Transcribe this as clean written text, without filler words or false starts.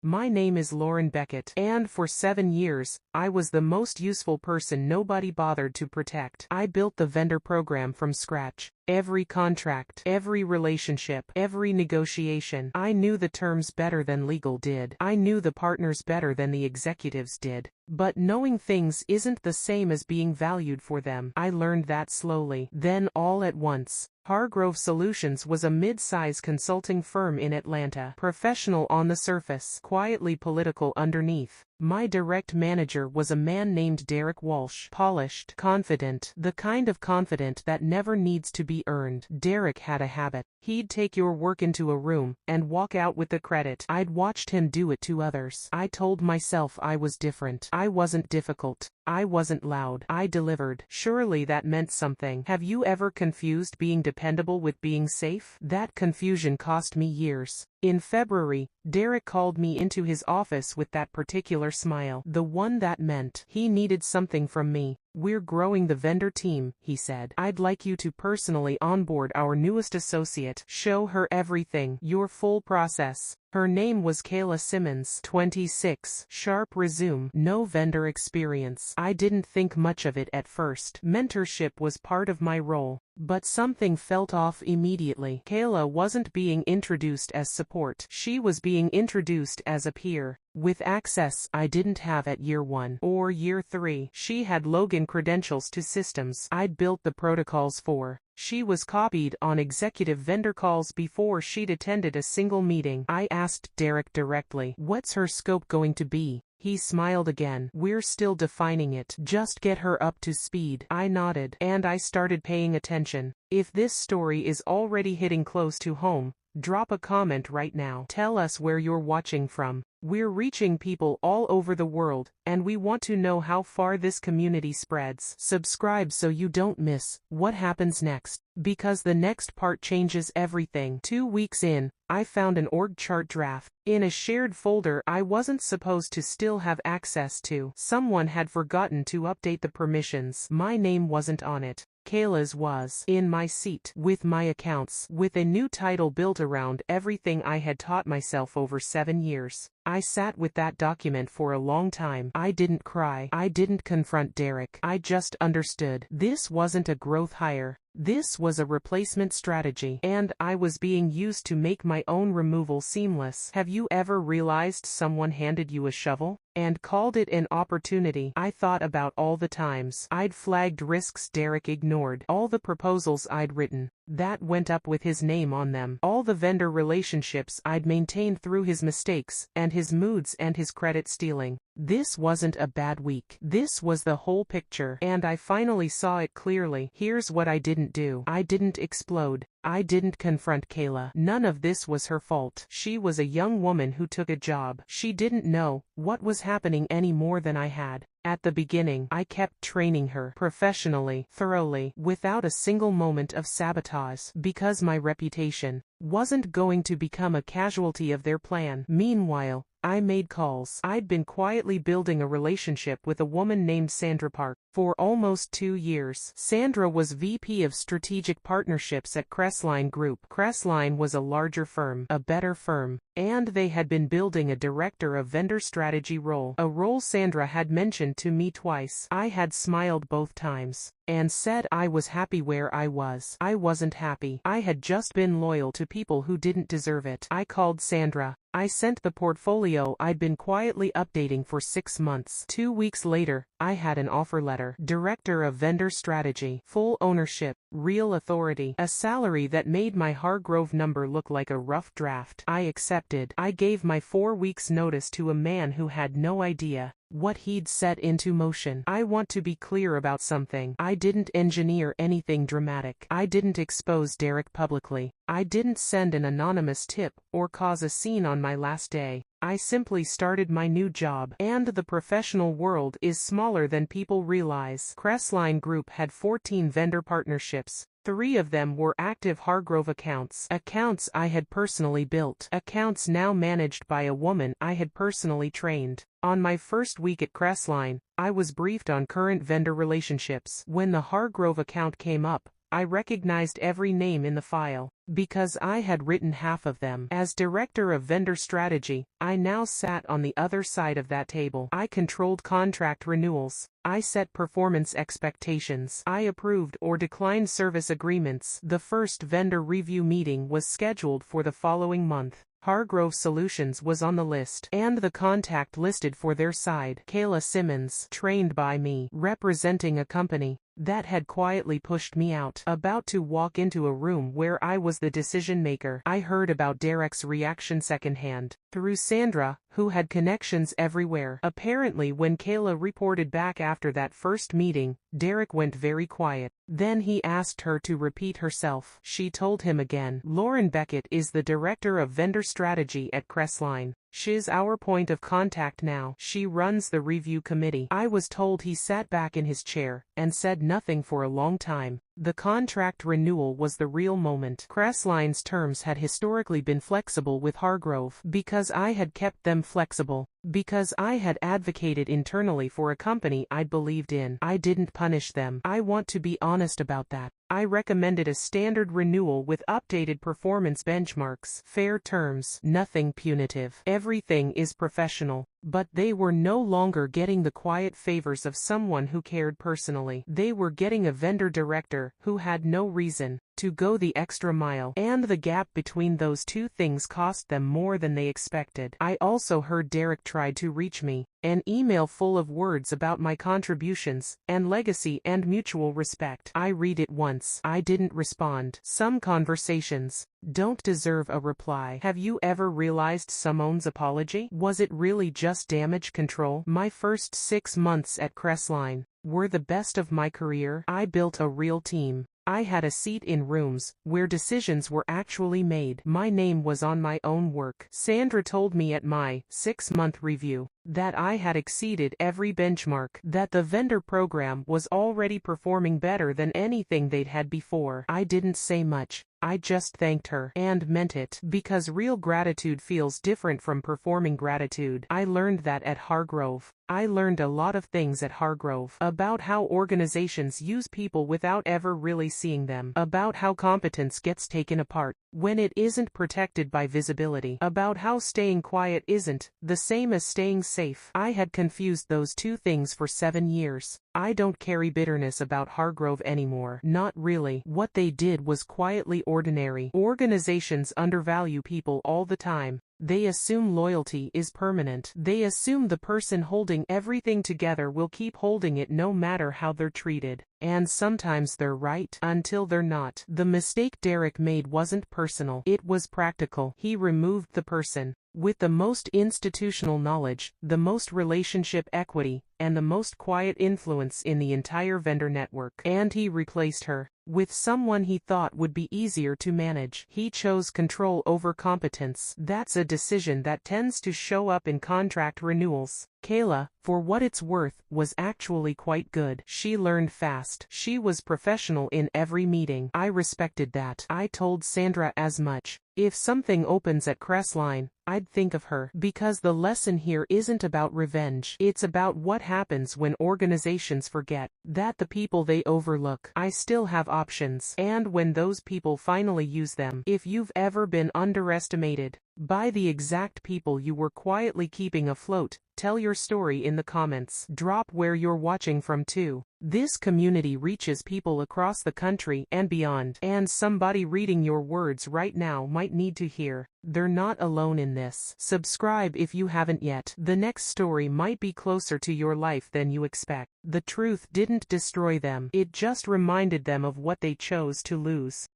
My name is Lauren Beckett, and for 7 years, I was the most useful person nobody bothered to protect. I built the vendor program from scratch. Every contract, every relationship, every negotiation. I knew the terms better than legal did. I knew the partners better than the executives did. But knowing things isn't the same as being valued for them. I learned that slowly. Then all at once. Hargrove Solutions was a mid-size consulting firm in Atlanta. Professional on the surface, quietly political underneath. My direct manager was a man named Derek Walsh. Polished, confident, the kind of confident that never needs to be earned. Derek had a habit. He'd take your work into a room and walk out with the credit. I'd watched him do it to others. I told myself I was different. I wasn't difficult. I wasn't loud. I delivered. Surely that meant something. Have you ever confused being dependable with being safe? That confusion cost me years. In February, Derek called me into his office with that particular smile. The one that meant he needed something from me. "We're growing the vendor team," he said. "I'd like you to personally onboard our newest associate. Show her everything, your full process." Her name was Kayla Simmons, 26, sharp resume, no vendor experience. I didn't think much of it at first. Mentorship was part of my role. But something felt off immediately. Kayla wasn't being introduced as support. She was being introduced as a peer. With access I didn't have at year 1 or year 3. She had login credentials to systems I'd built the protocols for. She was copied on executive vendor calls before she'd attended a single meeting. I asked Derek directly, "What's her scope going to be?" He smiled again. "We're still defining it. Just get her up to speed." I nodded, and I started paying attention. If this story is already hitting close to home, drop a comment right now. Tell us where you're watching from. We're reaching people all over the world, and we want to know how far this community spreads. Subscribe so you don't miss what happens next, because the next part changes everything. 2 weeks in, I found an org chart draft in a shared folder I wasn't supposed to still have access to. Someone had forgotten to update the permissions. My name wasn't on it. Kayla's was. In my seat, with my accounts, with a new title built around everything I had taught myself over 7 years. I sat with that document for a long time. I didn't cry. I didn't confront Derek. I just understood. This wasn't a growth hire. This was a replacement strategy, and I was being used to make my own removal seamless. Have you ever realized someone handed you a shovel and called it an opportunity? I thought about all the times I'd flagged risks Derek ignored, all the proposals I'd written that went up with his name on them, all the vendor relationships I'd maintained through his mistakes and his moods and his credit stealing. This wasn't a bad week. This was the whole picture, and I finally saw it clearly. Here's what I didn't do. I didn't explode. I didn't confront Kayla. None of this was her fault. She was a young woman who took a job. She didn't know what was happening any more than I had. At the beginning, I kept training her professionally, thoroughly, without a single moment of sabotage, because my reputation wasn't going to become a casualty of their plan. Meanwhile, I made calls. I'd been quietly building a relationship with a woman named Sandra Park for almost 2 years. Sandra was VP of Strategic Partnerships at Crestline Group. Crestline was a larger firm, a better firm, and they had been building a Director of Vendor Strategy role, a role Sandra had mentioned to me twice. I had smiled both times and said I was happy where I was. I wasn't happy. I had just been loyal to people who didn't deserve it. I called Sandra. I sent the portfolio I'd been quietly updating for 6 months. 2 weeks later, I had an offer letter. Director of Vendor Strategy. Full ownership. Real authority. A salary that made my Hargrove number look like a rough draft. I accepted. I gave my 4 weeks notice to a man who had no idea what he'd set into motion. I want to be clear about something. I didn't engineer anything dramatic. I didn't expose Derek publicly. I didn't send an anonymous tip or cause a scene on my last day. I simply started my new job, and the professional world is smaller than people realize. Crestline Group had 14 vendor partnerships. 3 of them were active Hargrove accounts. Accounts I had personally built. Accounts now managed by a woman I had personally trained. On my first week at Crestline, I was briefed on current vendor relationships. When the Hargrove account came up, I recognized every name in the file, because I had written half of them. As director of vendor strategy, I now sat on the other side of that table. I controlled contract renewals. I set performance expectations. I approved or declined service agreements. The first vendor review meeting was scheduled for the following month. Hargrove Solutions was on the list, and the contact listed for their side. Kayla Simmons, trained by me, representing a company that had quietly pushed me out. About to walk into a room where I was the decision maker, I heard about Derek's reaction secondhand, through Sandra, who had connections everywhere. Apparently, when Kayla reported back after that first meeting, Derek went very quiet. Then he asked her to repeat herself. She told him again. Lauren Beckett is the director of vendor strategy at Crestline. She's our point of contact now. She runs the review committee. I was told he sat back in his chair and said nothing for a long time. The contract renewal was the real moment. Crestline's terms had historically been flexible with Hargrove. Because I had kept them flexible. Because I had advocated internally for a company I believed in. I didn't punish them. I want to be honest about that. I recommended a standard renewal with updated performance benchmarks, fair terms, nothing punitive. Everything is professional. But they were no longer getting the quiet favors of someone who cared personally. They were getting a vendor director who had no reason to go the extra mile, and the gap between those two things cost them more than they expected. I also heard Derek tried to reach me, an email full of words about my contributions, and legacy and mutual respect. I read it once. I didn't respond. Some conversations don't deserve a reply. Have you ever realized someone's apology? Was it really just damage control? My first 6 months at Crestline were the best of my career. I built a real team. I had a seat in rooms where decisions were actually made. My name was on my own work. Sandra told me at my 6-month review that I had exceeded every benchmark, that the vendor program was already performing better than anything they'd had before. I didn't say much. I just thanked her, and meant it, because real gratitude feels different from performing gratitude. I learned that at Hargrove. I learned a lot of things at Hargrove, about how organizations use people without ever really seeing them, about how competence gets taken apart when it isn't protected by visibility, about how staying quiet isn't the same as staying safe. I had confused those two things for 7 years. I don't carry bitterness about Hargrove anymore. Not really. What they did was quietly ordinary. Organizations undervalue people all the time. They assume loyalty is permanent. They assume the person holding everything together will keep holding it no matter how they're treated. And sometimes they're right, until they're not. The mistake Derek made wasn't personal. It was practical. He removed the person with the most institutional knowledge, the most relationship equity, and the most quiet influence in the entire vendor network. And he replaced her with someone he thought would be easier to manage. He chose control over competence. That's a decision that tends to show up in contract renewals. Kayla, for what it's worth, was actually quite good. She learned fast. She was professional in every meeting. I respected that. I told Sandra as much. If something opens at Crestline, I'd think of her. Because the lesson here isn't about revenge. It's about what happens when organizations forget that the people they overlook. I still have options. And when those people finally use them. If you've ever been underestimated by the exact people you were quietly keeping afloat, tell your story in the comments. Drop where you're watching from too. This community reaches people across the country and beyond. And somebody reading your words right now might need to hear they're not alone in this. Subscribe if you haven't yet. The next story might be closer to your life than you expect. The truth didn't destroy them. It just reminded them of what they chose to lose.